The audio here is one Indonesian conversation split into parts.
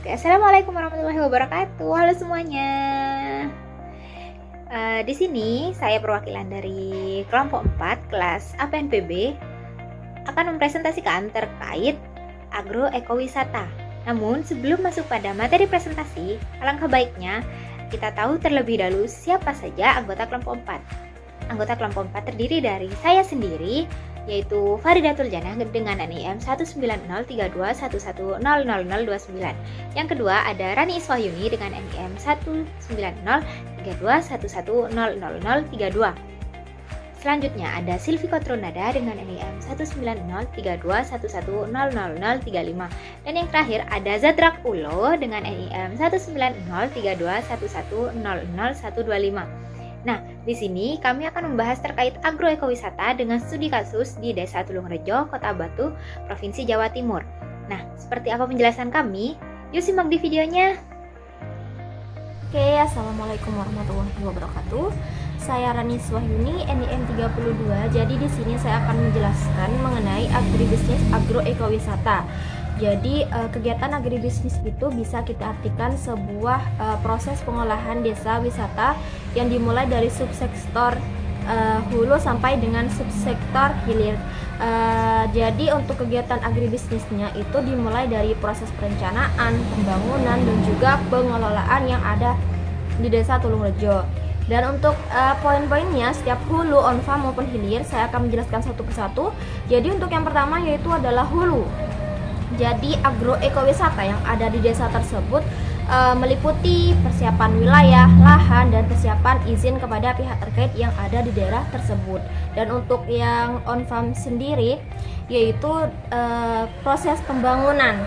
Oke, Assalamualaikum warahmatullahi wabarakatuh. Halo semuanya. Di sini saya perwakilan dari kelompok 4 kelas APNPB akan mempresentasikan terkait agroekowisata. Namun sebelum masuk pada materi presentasi, alangkah baiknya kita tahu terlebih dahulu siapa saja anggota kelompok 4. Anggota kelompok 4 terdiri dari saya sendiri, yaitu Faridatul Janah dengan NIM 1903211000029. Yang kedua ada Rani Iswahyuni dengan NIM 1903211000032. Selanjutnya ada Silvi Kotronada dengan NIM 1903211000035. Dan yang terakhir ada Zadrak Ulo dengan NIM 1903211000125. Nah, di sini kami akan membahas terkait agroekowisata dengan studi kasus di Desa Tulungrejo, Kota Batu, Provinsi Jawa Timur. Nah, seperti apa penjelasan kami? Yuk simak di videonya. Oke, Assalamualaikum warahmatullahi wabarakatuh. Saya Rani Swahyuni, NIM 32. Jadi di sini saya akan menjelaskan mengenai agribisnis agroekowisata. Jadi kegiatan agribisnis itu bisa kita artikan sebuah proses pengolahan desa wisata yang dimulai dari subsektor hulu sampai dengan subsektor hilir. Jadi untuk kegiatan agribisnisnya itu dimulai dari proses perencanaan, pembangunan, dan juga pengelolaan yang ada di Desa Tulungrejo. Dan untuk poin-poinnya setiap hulu, on farm maupun hilir saya akan menjelaskan satu persatu. Jadi untuk yang pertama yaitu adalah hulu. Jadi agroekowisata yang ada di desa tersebut meliputi persiapan wilayah, lahan, dan persiapan izin kepada pihak terkait yang ada di daerah tersebut. Dan untuk yang on farm sendiri yaitu proses pembangunan.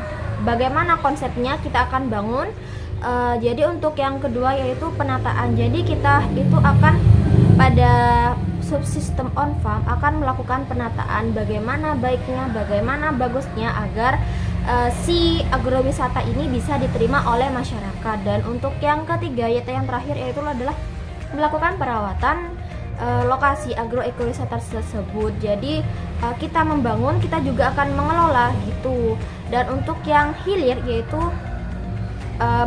Bagaimana konsepnya kita akan bangun. Jadi untuk yang kedua yaitu penataan. Jadi kita itu akan pada subsistem on farm akan melakukan penataan bagaimana baiknya, bagaimana bagusnya agar si agrowisata ini bisa diterima oleh masyarakat. Dan untuk yang ketiga yaitu yang terakhir yaitu adalah melakukan perawatan lokasi agroekowisata tersebut. Jadi kita membangun, kita juga akan mengelola gitu. Dan untuk yang hilir yaitu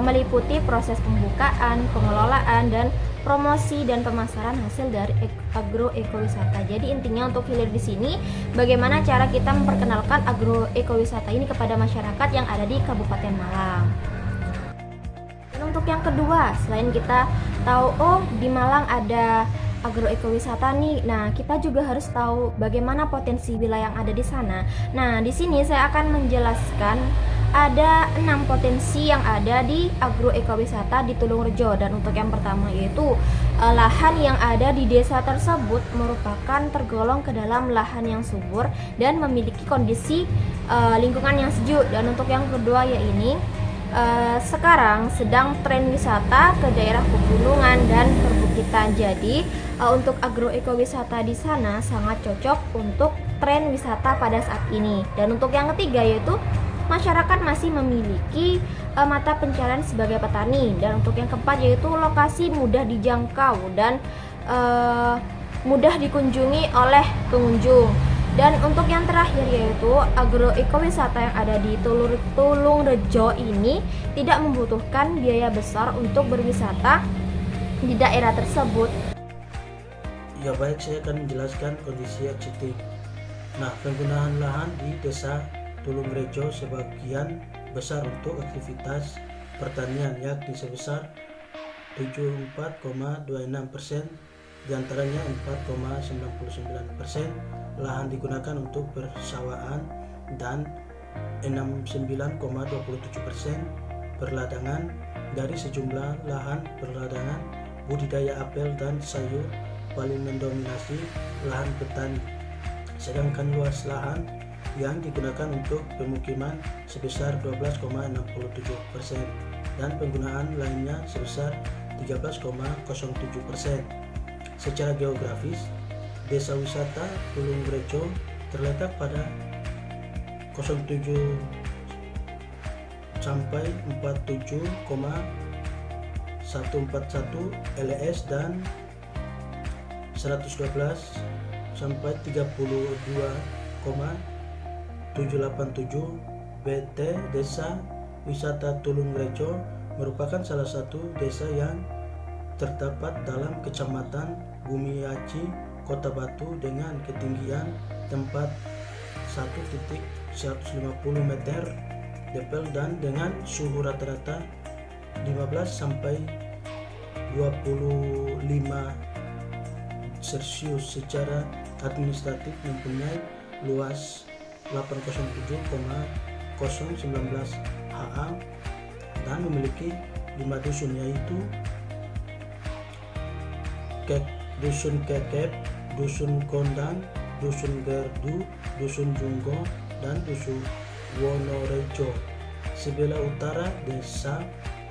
meliputi proses pembukaan, pengelolaan, dan promosi dan pemasaran hasil dari agroekowisata. Jadi intinya untuk hilir di sini bagaimana cara kita memperkenalkan agroekowisata ini kepada masyarakat yang ada di Kabupaten Malang. Dan untuk yang kedua, selain kita tahu di Malang ada agroekowisata nih, nah kita juga harus tahu bagaimana potensi wilayah yang ada di sana. Nah, di sini saya akan menjelaskan ada 6 potensi yang ada di agroekowisata di Tulungrejo. Dan untuk yang pertama yaitu lahan yang ada di desa tersebut merupakan tergolong ke dalam lahan yang subur dan memiliki kondisi lingkungan yang sejuk. Dan untuk yang kedua ini sekarang sedang tren wisata ke daerah pegunungan dan perbukitan. Jadi untuk agroekowisata di sana sangat cocok untuk tren wisata pada saat ini. Dan untuk yang ketiga yaitu masyarakat masih memiliki mata pencarian sebagai petani. Dan untuk yang keempat yaitu lokasi mudah dijangkau dan mudah dikunjungi oleh pengunjung. Dan untuk yang terakhir yaitu agroekowisata yang ada di Tulungrejo ini tidak membutuhkan biaya besar untuk berwisata di daerah tersebut. Ya baik, saya akan menjelaskan kondisi eksitik. Nah, penggunaan lahan di desa Tulungrejo sebagian besar untuk aktivitas pertanian yakni sebesar 74,26%, diantaranya 4,99% lahan digunakan untuk persawaan dan 69,27% berladangan. Dari sejumlah lahan berladangan, budidaya apel dan sayur paling mendominasi lahan petani, sedangkan luas lahan yang digunakan untuk pemukiman sebesar 12,67% dan penggunaan lainnya sebesar 13,07%. Secara geografis, desa wisata Tulungrejo terletak pada 07 sampai 47,141 LS dan 112 sampai 32,787 BT. Desa wisata Tulung Rejo merupakan salah satu desa yang terdapat dalam Kecamatan Bumiaji, Kota Batu dengan ketinggian tempat 1.150 meter dpl dan dengan suhu rata-rata 15 sampai 25 Celcius. Secara administratif mempunyai luas 807,019 ha dan memiliki 5 dusun, yaitu Dusun Kekep, Dusun Kondang, Dusun Gerdu, Dusun Junggo, dan Dusun Wonorejo. Sebelah utara desa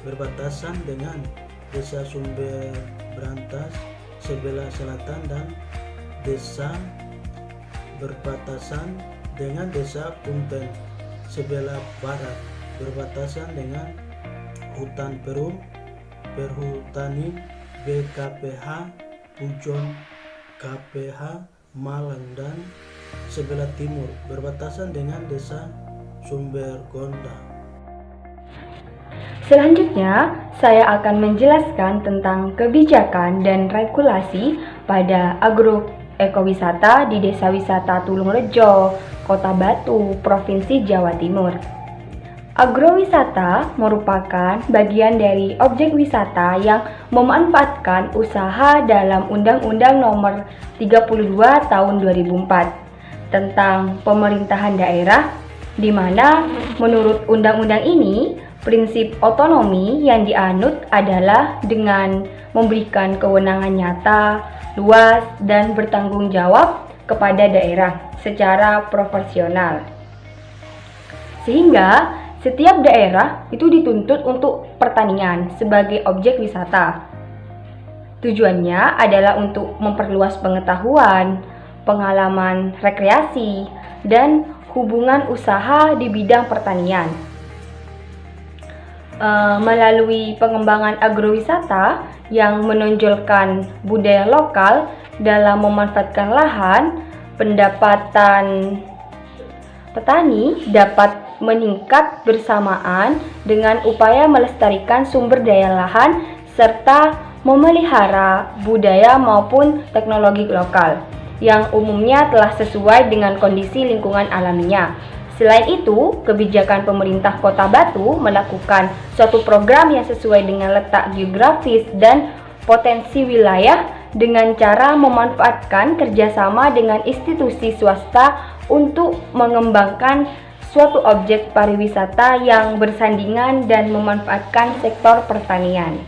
berbatasan dengan Desa Sumber Berantas, sebelah selatan dan desa berbatasan dengan Desa Punten, sebelah barat berbatasan dengan Hutan Perum, Perhutani BKPH Pujon KPH Malang, dan sebelah timur berbatasan dengan Desa Sumbergonda. Selanjutnya, saya akan menjelaskan tentang kebijakan dan regulasi pada agroekowisata di Desa Wisata Tulung Rejo, Kota Batu, Provinsi Jawa Timur. Agrowisata merupakan bagian dari objek wisata yang memanfaatkan usaha dalam Undang-Undang Nomor 32 Tahun 2004 tentang pemerintahan daerah, di mana menurut undang-undang ini prinsip otonomi yang dianut adalah dengan memberikan kewenangan nyata, luas, dan bertanggung jawab kepada daerah secara proporsional. Sehingga setiap daerah itu dituntut untuk pertanian sebagai objek wisata. Tujuannya adalah untuk memperluas pengetahuan, pengalaman rekreasi, dan hubungan usaha di bidang pertanian. Melalui pengembangan agrowisata yang menonjolkan budaya lokal dalam memanfaatkan lahan, pendapatan petani dapat meningkat bersamaan dengan upaya melestarikan sumber daya lahan serta memelihara budaya maupun teknologi lokal yang umumnya telah sesuai dengan kondisi lingkungan alaminya. Selain itu, kebijakan pemerintah Kota Batu melakukan suatu program yang sesuai dengan letak geografis dan potensi wilayah dengan cara memanfaatkan kerjasama dengan institusi swasta untuk mengembangkan suatu objek pariwisata yang bersandingan dan memanfaatkan sektor pertanian.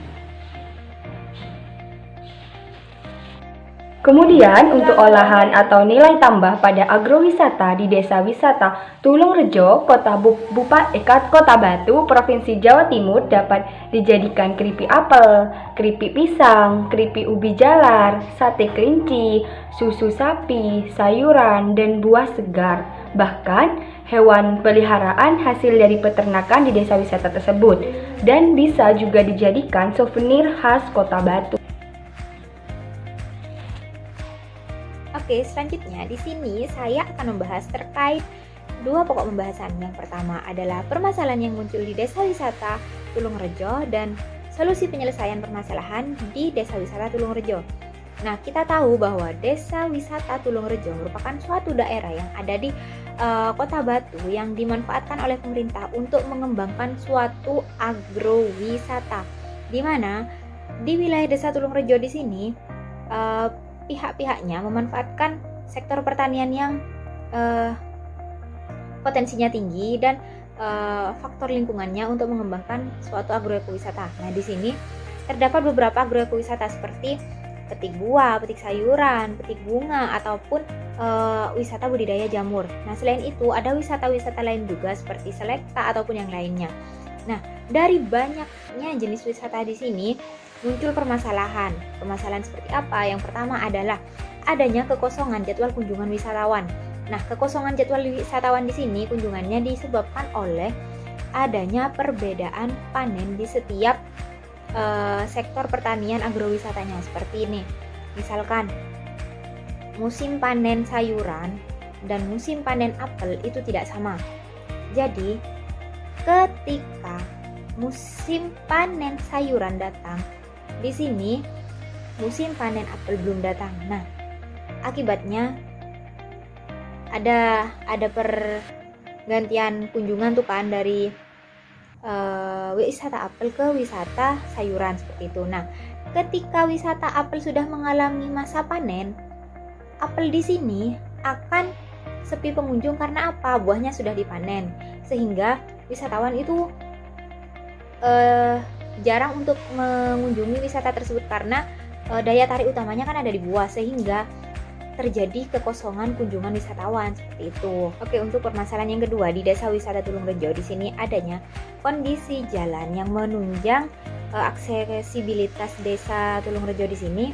Kemudian untuk olahan atau nilai tambah pada agrowisata di Desa Wisata Tulung Rejo, Kota Batu, Provinsi Jawa Timur dapat dijadikan keripik apel, keripik pisang, keripik ubi jalar, sate kelinci, susu sapi, sayuran, dan buah segar. Bahkan hewan peliharaan hasil dari peternakan di desa wisata tersebut dan bisa juga dijadikan souvenir khas Kota Batu. Oke, selanjutnya di sini saya akan membahas terkait dua pokok pembahasan. Yang pertama adalah permasalahan yang muncul di Desa Wisata Tulung Rejo dan solusi penyelesaian permasalahan di Desa Wisata Tulung Rejo. Nah, kita tahu bahwa Desa Wisata Tulung Rejo merupakan suatu daerah yang ada di Kota Batu yang dimanfaatkan oleh pemerintah untuk mengembangkan suatu agrowisata. Di mana di wilayah Desa Tulung Rejo di sini pihak-pihaknya memanfaatkan sektor pertanian yang potensinya tinggi dan faktor lingkungannya untuk mengembangkan suatu agroekowisata. Nah, di sini terdapat beberapa agroekowisata seperti petik buah, petik sayuran, petik bunga, ataupun wisata budidaya jamur. Nah, selain itu ada wisata-wisata lain juga seperti selekta ataupun yang lainnya. Nah, dari banyaknya jenis wisata di sini muncul permasalahan. Permasalahan seperti apa? Yang pertama adalah adanya kekosongan jadwal kunjungan wisatawan. Nah, kekosongan jadwal wisatawan di sini kunjungannya disebabkan oleh adanya perbedaan panen di setiap sektor pertanian agrowisatanya. Seperti ini, misalkan musim panen sayuran dan musim panen apel itu tidak sama. Jadi ketika musim panen sayuran datang, di sini musim panen apel belum datang. Nah, akibatnya ada pergantian kunjungan tuh kan dari wisata apel ke wisata sayuran seperti itu. Nah, ketika wisata apel sudah mengalami masa panen, apel di sini akan sepi pengunjung karena apa? Buahnya sudah dipanen, sehingga wisatawan itu jarang untuk mengunjungi wisata tersebut karena daya tarik utamanya kan ada di buah, sehingga terjadi kekosongan kunjungan wisatawan seperti itu. Oke, untuk permasalahan yang kedua di Desa Wisata Tulungrejo, di sini adanya kondisi jalan yang menunjang aksesibilitas Desa Tulungrejo di sini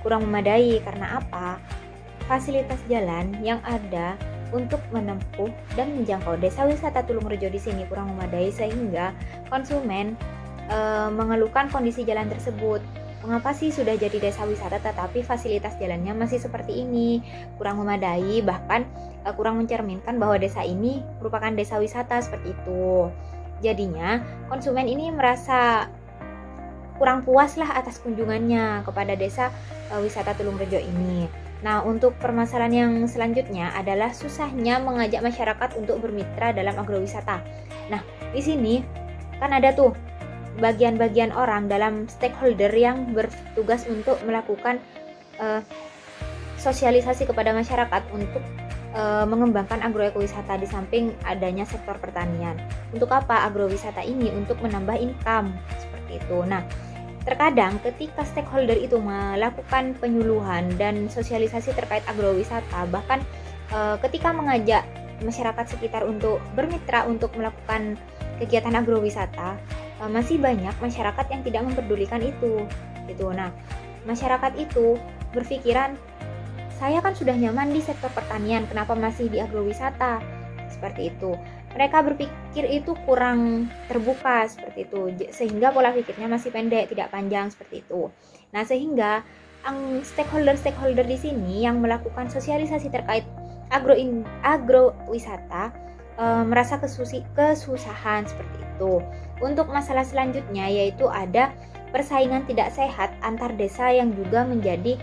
kurang memadai. Karena apa? Fasilitas jalan yang ada untuk menempuh dan menjangkau Desa Wisata Tulungrejo di sini kurang memadai, sehingga konsumen mengeluhkan kondisi jalan tersebut. Mengapa sih sudah jadi desa wisata tetapi fasilitas jalannya masih seperti ini, kurang memadai, bahkan kurang mencerminkan bahwa desa ini merupakan desa wisata seperti itu. Jadinya konsumen ini merasa kurang puas lah atas kunjungannya kepada Desa Wisata Tulungrejo ini. Nah, untuk permasalahan yang selanjutnya adalah susahnya mengajak masyarakat untuk bermitra dalam agrowisata. Nah, di sini kan ada tuh bagian-bagian orang dalam stakeholder yang bertugas untuk melakukan sosialisasi kepada masyarakat untuk mengembangkan agroekowisata di samping adanya sektor pertanian. Untuk apa agrowisata ini? Untuk menambah income seperti itu. Nah, terkadang ketika stakeholder itu melakukan penyuluhan dan sosialisasi terkait agrowisata, bahkan ketika mengajak masyarakat sekitar untuk bermitra untuk melakukan kegiatan agrowisata, masih banyak masyarakat yang tidak memperdulikan itu gitu. Nah, masyarakat itu berpikiran, saya kan sudah nyaman di sektor pertanian, kenapa masih di agrowisata? Seperti itu. Mereka berpikir itu kurang terbuka seperti itu, sehingga pola pikirnya masih pendek, tidak panjang seperti itu. Nah, sehingga stakeholder di sini yang melakukan sosialisasi terkait agrowisata merasa kesusahan seperti itu. Untuk masalah selanjutnya yaitu ada persaingan tidak sehat antar desa yang juga menjadi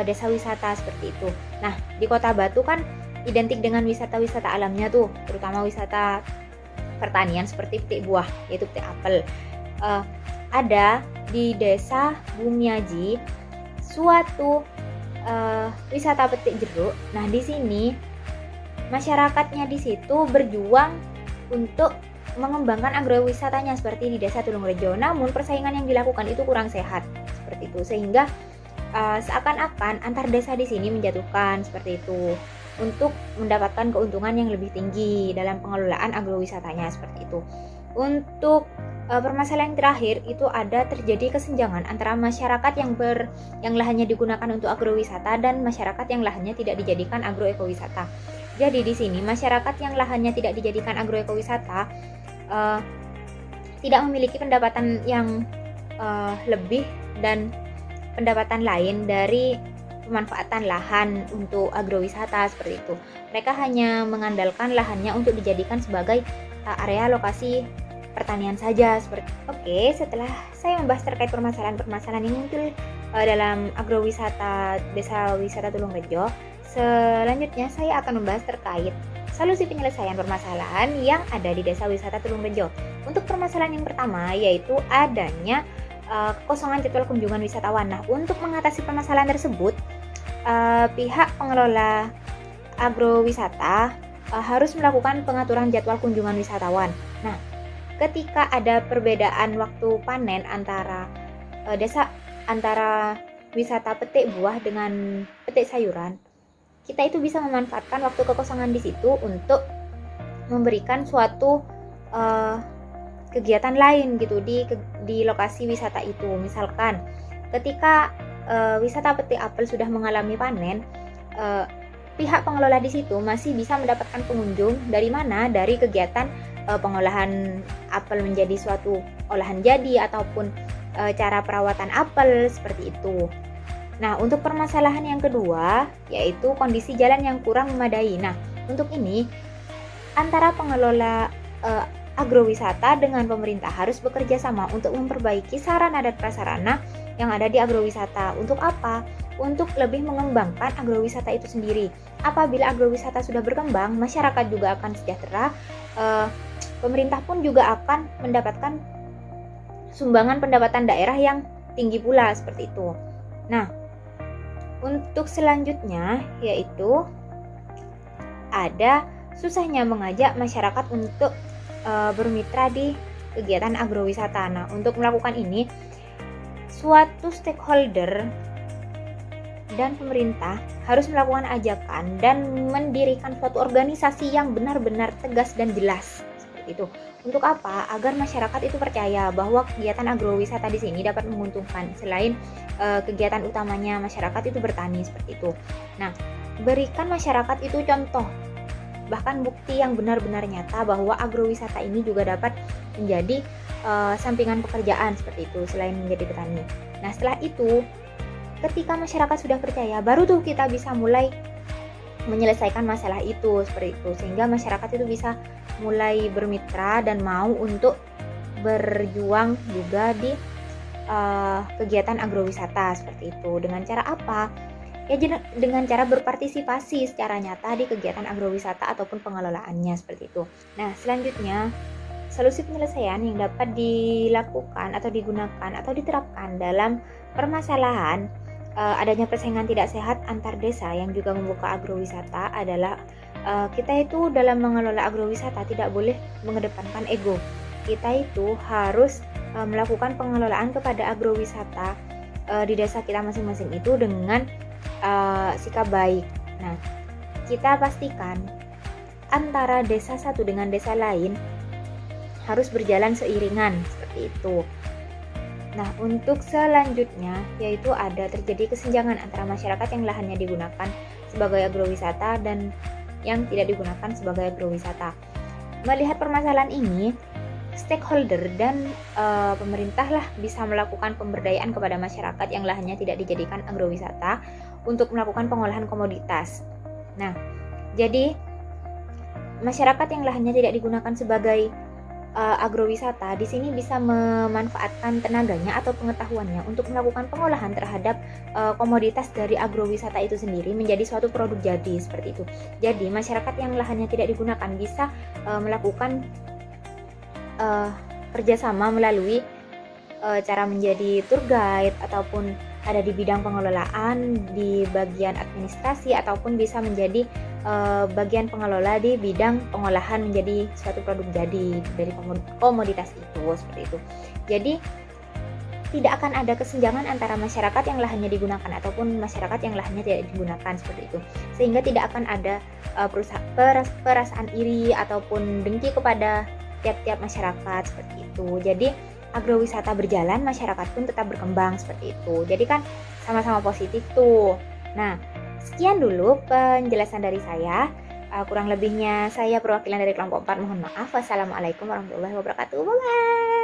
desa wisata seperti itu. Nah, di Kota Batu kan identik dengan wisata-wisata alamnya tuh, terutama wisata pertanian seperti petik buah, yaitu petik apel. Ada di Desa Bumiaji suatu wisata petik jeruk. Nah, di sini masyarakatnya di situ berjuang untuk mengembangkan agrowisatanya seperti di Desa Tulungrejo. Namun persaingan yang dilakukan itu kurang sehat seperti itu, sehingga seakan-akan antar desa di sini menjatuhkan seperti itu untuk mendapatkan keuntungan yang lebih tinggi dalam pengelolaan agrowisatanya seperti itu. Untuk permasalahan yang terakhir itu ada terjadi kesenjangan antara masyarakat yang lahannya digunakan untuk agrowisata dan masyarakat yang lahannya tidak dijadikan agroekowisata. Jadi di sini masyarakat yang lahannya tidak dijadikan agroekowisata tidak memiliki pendapatan yang lebih dan pendapatan lain dari pemanfaatan lahan untuk agrowisata seperti itu. Mereka hanya mengandalkan lahannya untuk dijadikan sebagai area lokasi pertanian saja seperti. Oke, setelah saya membahas terkait permasalahan-permasalahan yang muncul dalam agrowisata Desa Wisata Tulungrejo, selanjutnya saya akan membahas terkait solusi penyelesaian permasalahan yang ada di Desa Wisata Tulungrejo. Untuk permasalahan yang pertama yaitu adanya kekosongan jadwal kunjungan wisatawan. Nah, untuk mengatasi permasalahan tersebut, pihak pengelola agrowisata harus melakukan pengaturan jadwal kunjungan wisatawan. Nah, ketika ada perbedaan waktu panen antara wisata petik buah dengan petik sayuran, kita itu bisa memanfaatkan waktu kekosongan di situ untuk memberikan suatu kegiatan lain gitu di lokasi wisata itu. Misalkan ketika wisata petik apel sudah mengalami panen, pihak pengelola di situ masih bisa mendapatkan pengunjung dari mana? Dari kegiatan pengolahan apel menjadi suatu olahan jadi ataupun cara perawatan apel seperti itu. Nah, untuk permasalahan yang kedua yaitu kondisi jalan yang kurang memadai. Nah, untuk ini antara pengelola agrowisata dengan pemerintah harus bekerja sama untuk memperbaiki sarana dan prasarana yang ada di agrowisata. Untuk apa? Untuk lebih mengembangkan agrowisata itu sendiri. Apabila agrowisata sudah berkembang, masyarakat juga akan sejahtera, pemerintah pun juga akan mendapatkan sumbangan pendapatan daerah yang tinggi pula, seperti itu. Nah, untuk selanjutnya yaitu ada susahnya mengajak masyarakat untuk bermitra di kegiatan agrowisata. Nah, untuk melakukan ini, suatu stakeholder dan pemerintah harus melakukan ajakan dan mendirikan suatu organisasi yang benar-benar tegas dan jelas, seperti itu. Untuk apa? Agar masyarakat itu percaya bahwa kegiatan agrowisata di sini dapat menguntungkan. Selain kegiatan utamanya masyarakat itu bertani, seperti itu. Nah, berikan masyarakat itu contoh, bahkan bukti yang benar-benar nyata bahwa agrowisata ini juga dapat menjadi sampingan pekerjaan, seperti itu, selain menjadi petani. Nah, setelah itu, ketika masyarakat sudah percaya, baru tuh kita bisa mulai menyelesaikan masalah itu, seperti itu, sehingga masyarakat itu bisa mulai bermitra dan mau untuk berjuang juga di kegiatan agrowisata, seperti itu. Dengan cara apa? Ya, dengan cara berpartisipasi secara nyata di kegiatan agrowisata ataupun pengelolaannya, seperti itu. Nah, selanjutnya, solusi penyelesaian yang dapat dilakukan atau digunakan atau diterapkan dalam permasalahan adanya persaingan tidak sehat antar desa yang juga membuka agrowisata adalah kita itu dalam mengelola agrowisata tidak boleh mengedepankan ego. Kita itu harus melakukan pengelolaan kepada agrowisata di desa kita masing-masing itu dengan sikap baik. Nah, kita pastikan antara desa satu dengan desa lain harus berjalan seiringan, seperti itu. Nah, untuk selanjutnya yaitu ada terjadi kesenjangan antara masyarakat yang lahannya digunakan sebagai agrowisata dan yang tidak digunakan sebagai agrowisata. Melihat permasalahan ini, stakeholder dan pemerintah lah bisa melakukan pemberdayaan kepada masyarakat yang lahannya tidak dijadikan agrowisata untuk melakukan pengolahan komoditas. Nah, jadi masyarakat yang lahannya tidak digunakan sebagai agrowisata di sini bisa memanfaatkan tenaganya atau pengetahuannya untuk melakukan pengolahan terhadap komoditas dari agrowisata itu sendiri menjadi suatu produk jadi, seperti itu. Jadi masyarakat yang lahannya tidak digunakan bisa melakukan kerjasama melalui cara menjadi tour guide ataupun ada di bidang pengelolaan di bagian administrasi ataupun bisa menjadi bagian pengelola di bidang pengolahan menjadi suatu produk jadi dari komoditas itu, seperti itu. Jadi tidak akan ada kesenjangan antara masyarakat yang lahannya digunakan ataupun masyarakat yang lahannya tidak digunakan, seperti itu. Sehingga tidak akan ada perasaan iri ataupun dengki kepada tiap-tiap masyarakat, seperti itu. Jadi agrowisata berjalan, masyarakat pun tetap berkembang, seperti itu. Jadi kan sama-sama positif tuh. Nah, sekian dulu penjelasan dari saya. Kurang lebihnya saya perwakilan dari kelompok 4 mohon maaf. Wassalamualaikum warahmatullahi wabarakatuh. Bye-bye.